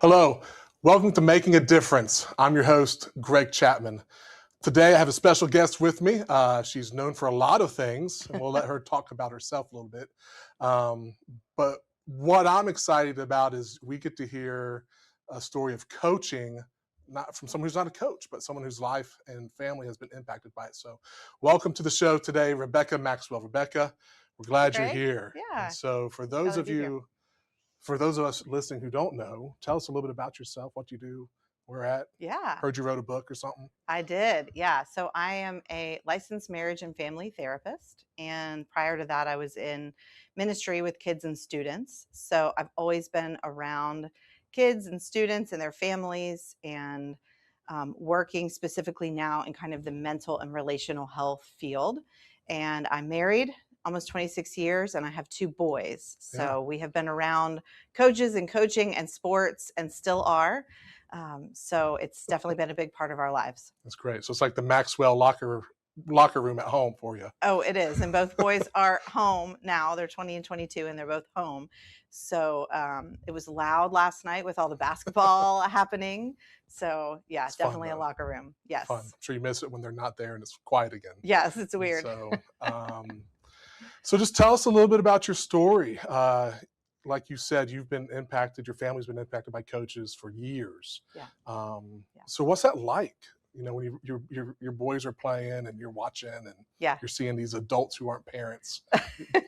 Hello, welcome to Making a Difference. I'm your host, Greg Chapman. Today I have a special guest with me. She's known for a lot of things, and we'll let her talk about herself a little bit. But what I'm excited about is we get to hear a story of coaching, not from someone who's not a coach, but someone whose life and family has been impacted by it. So welcome to the show today, Rebecca Maxwell. Rebecca, we're glad you're here. Yeah. And so for those of us listening who don't know, tell us a little bit about yourself, what you do, where at. Yeah. Heard you wrote a book or something. I did. Yeah. So I am a licensed marriage and family therapist. And prior to that, I was in ministry with kids and students. So I've always been around kids and students and their families and working specifically now in kind of the mental and relational health field. And I'm married almost 26 years and I have 2 boys. So we have been around coaches and coaching and sports and still are. So it's definitely been a big part of our lives. That's great. So it's like the Maxwell locker room at home for you. Oh, it is. And both boys are home now. They're 20 and 22 and they're both home. So it was loud last night with all the basketball happening. So yeah, it's definitely a locker room. Yes. Fun. I'm sure you miss it when they're not there and it's quiet again. Yes, it's weird. So just tell us a little bit about your story. Like you said, you've been impacted, your family's been impacted by coaches for years. Yeah. So what's that like? You know, when your boys are playing and you're watching and you're seeing these adults who aren't parents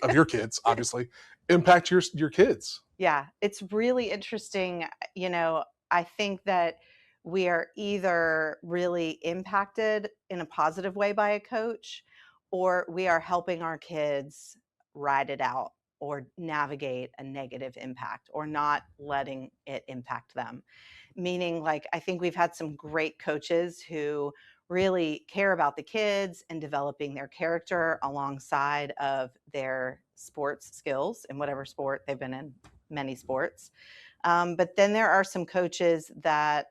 of your kids, obviously, impact your kids. Yeah, it's really interesting. You know, I think that we are either really impacted in a positive way by a coach, or we are helping our kids ride it out or navigate a negative impact or not letting it impact them. Meaning, like, I think we've had some great coaches who really care about the kids and developing their character alongside of their sports skills in whatever sport they've been in, many sports. But then there are some coaches that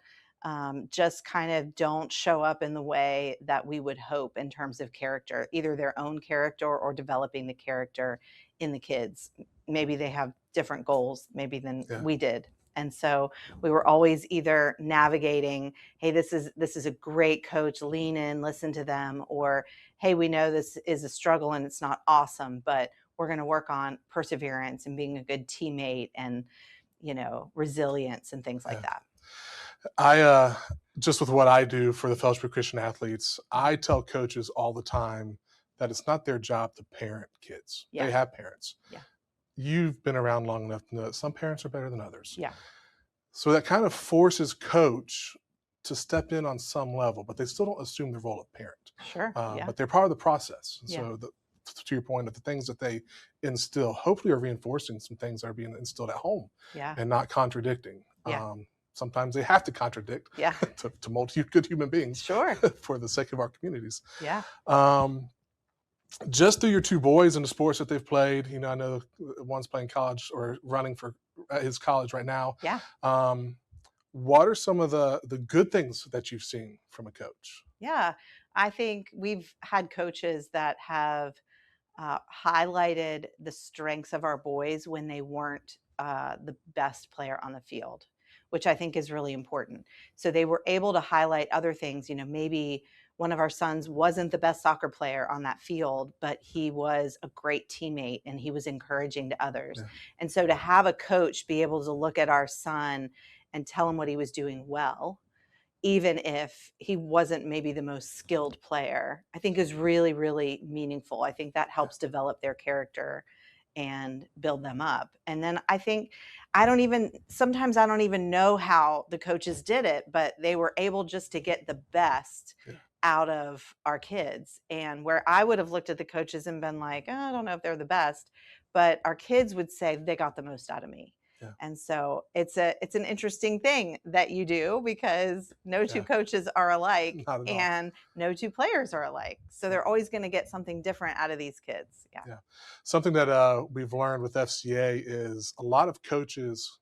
just kind of don't show up in the way that we would hope in terms of character, either their own character or developing the character in the kids. Maybe they have different goals maybe than we did. And so we were always either navigating, hey, this is a great coach, lean in, listen to them, or hey, we know this is a struggle and it's not awesome, but we're going to work on perseverance and being a good teammate and, you know, resilience and things like that. I just with what I do for the Fellowship of Christian Athletes, I tell coaches all the time that it's not their job to parent kids. Yeah. They have parents. Yeah. You've been around long enough to know that some parents are better than others. Yeah. So that kind of forces coach to step in on some level, but they still don't assume the role of parent. Sure. But they're part of the process. And so to your point, of the things that they instill, hopefully are reinforcing some things that are being instilled at home and not contradicting. Yeah. Sometimes they have to contradict to mold good human beings for the sake of our communities. Yeah. Just through your 2 boys and the sports that they've played, you know, I know one's playing college or running for his college right now. Yeah. What are some of the good things that you've seen from a coach? Yeah, I think we've had coaches that have highlighted the strengths of our boys when they weren't the best player on the field, which I think is really important. So they were able to highlight other things. You know, maybe one of our sons wasn't the best soccer player on that field, but he was a great teammate and he was encouraging to others. Yeah. And so to have a coach be able to look at our son and tell him what he was doing well, even if he wasn't maybe the most skilled player, I think is really, really meaningful. I think that helps develop their character and build them up. And then I think sometimes I don't even know how the coaches did it, but they were able just to get the best out of our kids. And where I would have looked at the coaches and been like, oh, I don't know if they're the best, but our kids would say they got the most out of me. Yeah. And so it's an interesting thing that you do because no 2 coaches are alike and no 2 players are alike. So they're always going to get something different out of these kids. Yeah. Something that we've learned with FCA is a lot of coaches,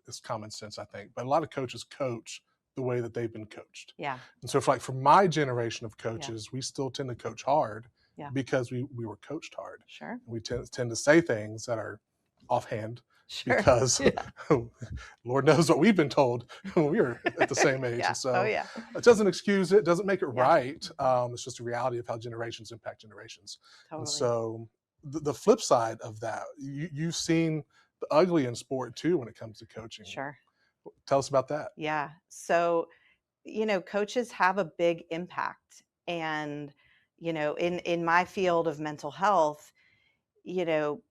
it's common sense, I think, but a lot of coaches coach the way that they've been coached. Yeah. And so for my generation of coaches, we still tend to coach hard because we were coached hard. Sure. We tend to say things that are offhand Sure. because Yeah. Lord knows what we've been told when we were at the same age. Yeah. And Oh, so yeah. it doesn't excuse it, doesn't make it Yeah. right. It's just a reality of how generations impact generations. And Totally. so the flip side of that, you've seen the ugly in sport too when it comes to coaching. Sure. Tell us about that. Yeah. So, coaches have a big impact. And, in my field of mental health, you know,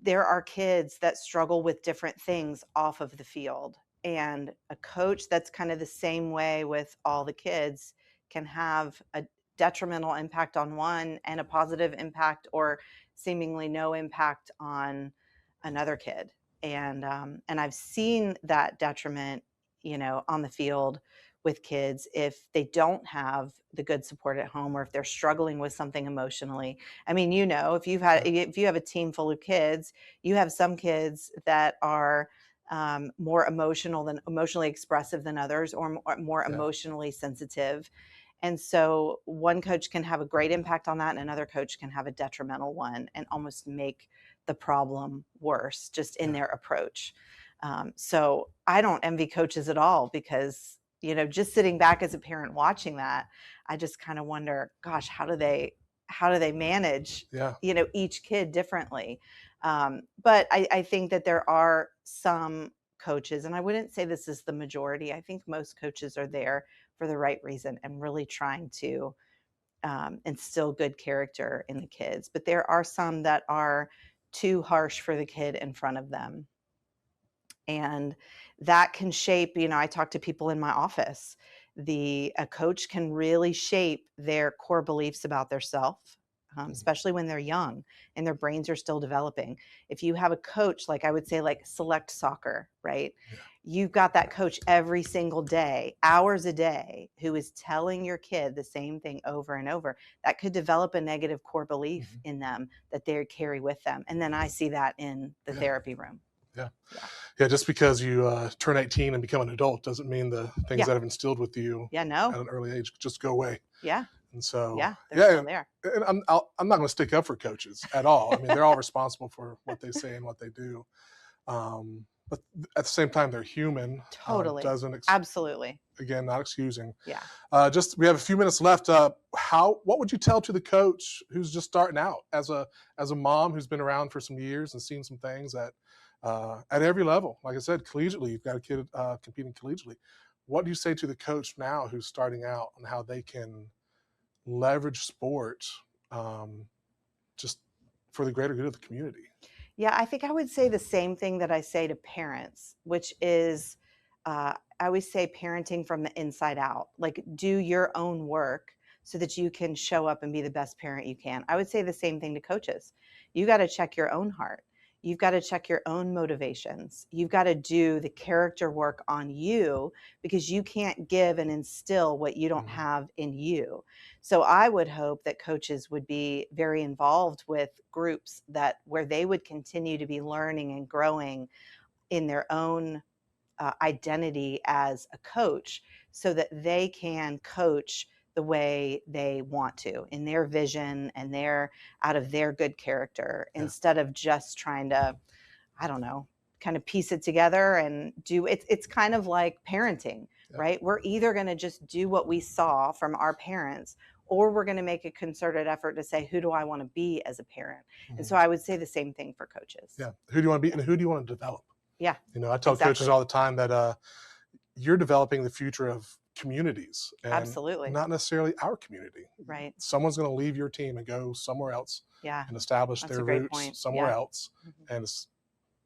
there are kids that struggle with different things off of the field. And a coach that's kind of the same way with all the kids can have a detrimental impact on one and a positive impact or seemingly no impact on another kid. And I've seen that detriment, on the field with kids if they don't have the good support at home or if they're struggling with something emotionally. I mean, Yeah. if you have a team full of kids, you have some kids that are more emotionally expressive than others, or more Yeah. emotionally sensitive. And so one coach can have a great impact on that, and another coach can have a detrimental one and almost make the problem worse just in Yeah. their approach. So I don't envy coaches at all because, just sitting back as a parent watching that, I just kind of wonder, gosh, how do they manage, Yeah. each kid differently? But I think that there are some coaches, and I wouldn't say this is the majority. I think most coaches are there for the right reason and really trying to instill good character in the kids. But there are some that are too harsh for the kid in front of them. And that can shape, I talk to people in my office. A coach can really shape their core beliefs about their self, especially when they're young and their brains are still developing. If you have a coach, like I would say, like select soccer, right? Yeah. You've got that coach every single day, hours a day, who is telling your kid the same thing over and over. That could develop a negative core belief in them that they carry with them. And then I see that in the Yeah. therapy room. Yeah. Yeah. Yeah. Just because you turn 18 and become an adult doesn't mean the things Yeah. that have instilled with you Yeah. at No. an early age just go away. Yeah. And so, Yeah. They're yeah, still there. and I'm not going to stick up for coaches at all. I mean, they're all responsible for what they say and what they do. But at the same time, they're human. Totally. Doesn't Absolutely. again, not excusing. Yeah. Just we have a few minutes left. What would you tell to the coach who's just starting out as a mom who's been around for some years and seen some things at every level? Like I said, collegiately, you've got a kid competing collegiately. What do you say to the coach now who's starting out on how they can leverage sport just for the greater good of the community? Yeah, I think I would say the same thing that I say to parents, which is I always say parenting from the inside out. Like, do your own work so that you can show up and be the best parent you can. I would say the same thing to coaches. You got to check your own heart. You've got to check your own motivations. You've got to do the character work on you because you can't give and instill what you don't have in you. So I would hope that coaches would be very involved with groups where they would continue to be learning and growing in their own identity as a coach so that they can coach the way they want to in their vision and out of their good character, Yeah. instead of just trying to, I don't know, kind of piece it together and do it. It's kind of like parenting, Yeah. right? We're either going to just do what we saw from our parents, or we're going to make a concerted effort to say, who do I want to be as a parent? And so I would say the same thing for coaches. Yeah. Who do you want to be and who do you want to develop? Yeah. I tell coaches all the time that you're developing the future of communities, and Absolutely. not necessarily our community. Right. Someone's going to leave your team and go somewhere else Yeah. and establish That's their a great roots point. somewhere Yeah. else. And it's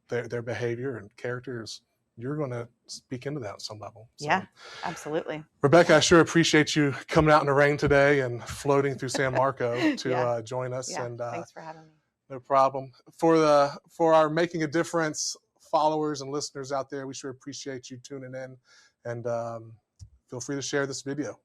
their behavior and characters, you're going to speak into that at some level. So, yeah, absolutely. Rebecca, I sure appreciate you coming out in the rain today and floating through San Marco to join us. Yeah. And Thanks for having me. no problem. For our Making a Difference followers and listeners out there, we sure appreciate you tuning in, and feel free to share this video.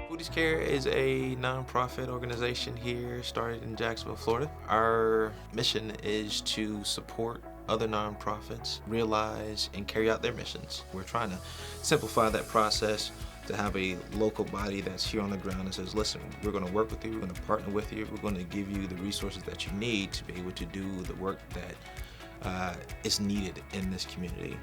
Foodies Care is a nonprofit organization here started in Jacksonville, Florida. Our mission is to support other nonprofits realize and carry out their missions. We're trying to simplify that process to have a local body that's here on the ground that says, listen, we're going to work with you, we're going to partner with you, we're going to give you the resources that you need to be able to do the work that is needed in this community.